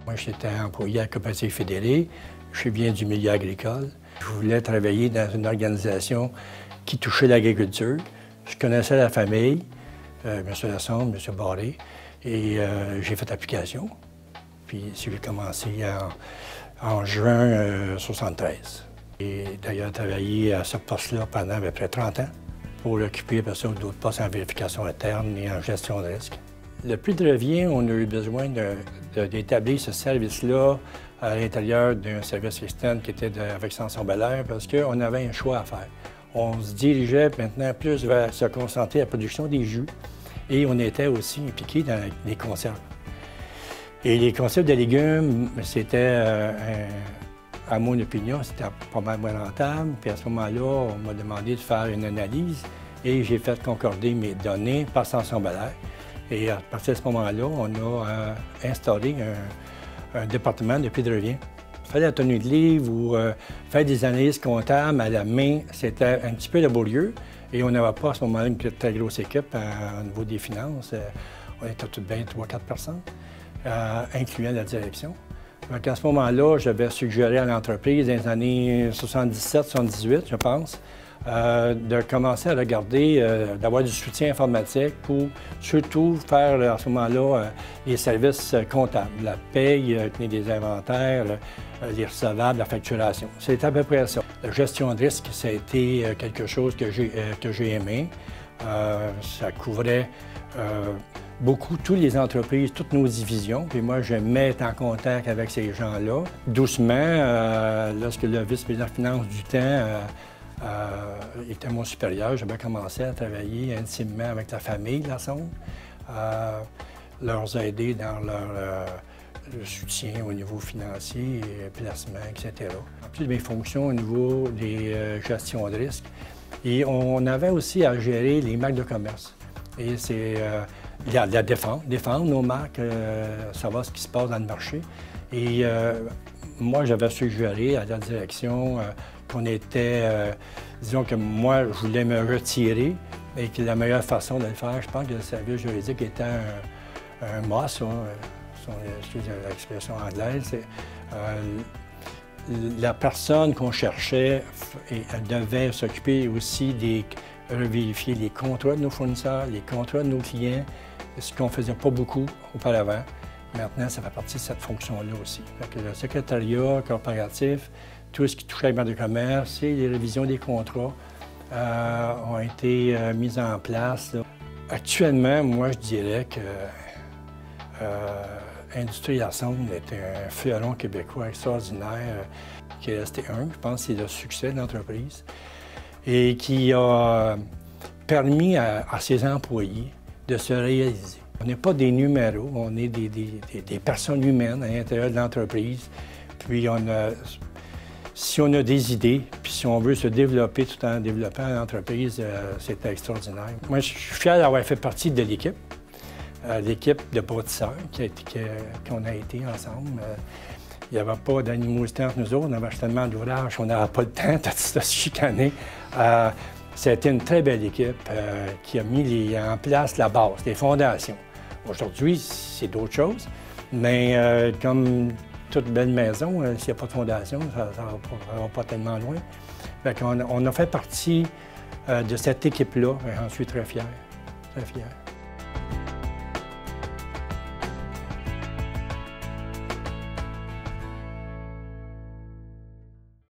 Moi, j'étais employé à la Coopérative fédérée. Je viens du milieu agricole. Je voulais travailler dans une organisation qui touchait l'agriculture. Je connaissais la famille, M. Lassonde, M. Barré, et j'ai fait application. Puis j'ai commencé en juin 1973. J'ai d'ailleurs travaillé à ce poste-là pendant à peu près 30 ans pour occuper après ça d'autres postes en vérification interne et en gestion de risque. Le prix de revient, on a eu besoin d'établir ce service-là à l'intérieur d'un service externe qui était avec Samson Belair parce qu'on avait un choix à faire. On se dirigeait maintenant plus vers se concentrer à la production des jus et on était aussi impliqué dans les conserves. Et les conserves de légumes, c'était, à mon opinion, c'était pas mal moins rentable. Puis à ce moment-là, on m'a demandé de faire une analyse et j'ai fait concorder mes données par Samson Belair. Et à partir de ce moment-là, on a instauré un département de prix de revient. Faire la tenue de livre ou faire des analyses comptables à la main, c'était un petit peu laborieux. Et on n'avait pas à ce moment-là une très grosse équipe au niveau des finances. On était tout de bien 3-4 personnes, incluant la direction. Donc à ce moment-là, j'avais suggéré à l'entreprise dans les années 77-78, je pense, de commencer à regarder, d'avoir du soutien informatique pour surtout faire à ce moment-là les services comptables, la paye, tenir des inventaires, les recevables, la facturation. C'est à peu près ça. La gestion de risque, ça a été quelque chose que j'ai aimé. Ça couvrait beaucoup toutes les entreprises, toutes nos divisions. Puis moi, j'aimais être en contact avec ces gens-là. Doucement, lorsque le vice-président de finances du temps était mon supérieur, j'avais commencé à travailler intimement avec la famille Lassonde, leur aider dans leur soutien au niveau financier, placement, etc. En plus de mes fonctions au niveau des gestions de risque. Et on avait aussi à gérer les marques de commerce. Et c'est la défendre nos marques, savoir ce qui se passe dans le marché. Et moi, j'avais suggéré à la direction qu'on était, disons que moi, je voulais me retirer et que la meilleure façon de le faire, je pense que le service juridique était un must, excusez l'expression anglaise, c'est la personne qu'on cherchait, elle devait s'occuper aussi de vérifier les contrats de nos fournisseurs, les contrats de nos clients, ce qu'on ne faisait pas beaucoup auparavant. Maintenant, ça fait partie de cette fonction-là aussi. Fait que le secrétariat corporatif, tout ce qui touchait à la marque de commerce et les révisions des contrats ont été mises en place. Actuellement, moi, je dirais que Industrie Lassonde était un fleuron québécois extraordinaire qui est resté humble. Je pense que c'est le succès de l'entreprise et qui a permis à ses employés de se réaliser. On n'est pas des numéros, on est des personnes humaines à l'intérieur de l'entreprise. Puis si on a des idées, puis si on veut se développer tout en développant l'entreprise, c'est extraordinaire. Moi, je suis fier d'avoir fait partie de l'équipe. L'équipe de bâtisseurs qu'on a été ensemble. Il n'y avait pas d'animosité entre nous autres, on avait tellement d'ouvrages qu'on n'avait pas le temps de se chicaner. C'était une très belle équipe qui a mis en place la base, les fondations. Aujourd'hui, c'est d'autres choses, mais comme toute belle maison, s'il n'y a pas de fondation, ça ne va pas tellement loin. Fait qu'on a fait partie de cette équipe-là et j'en suis très fier, très fier.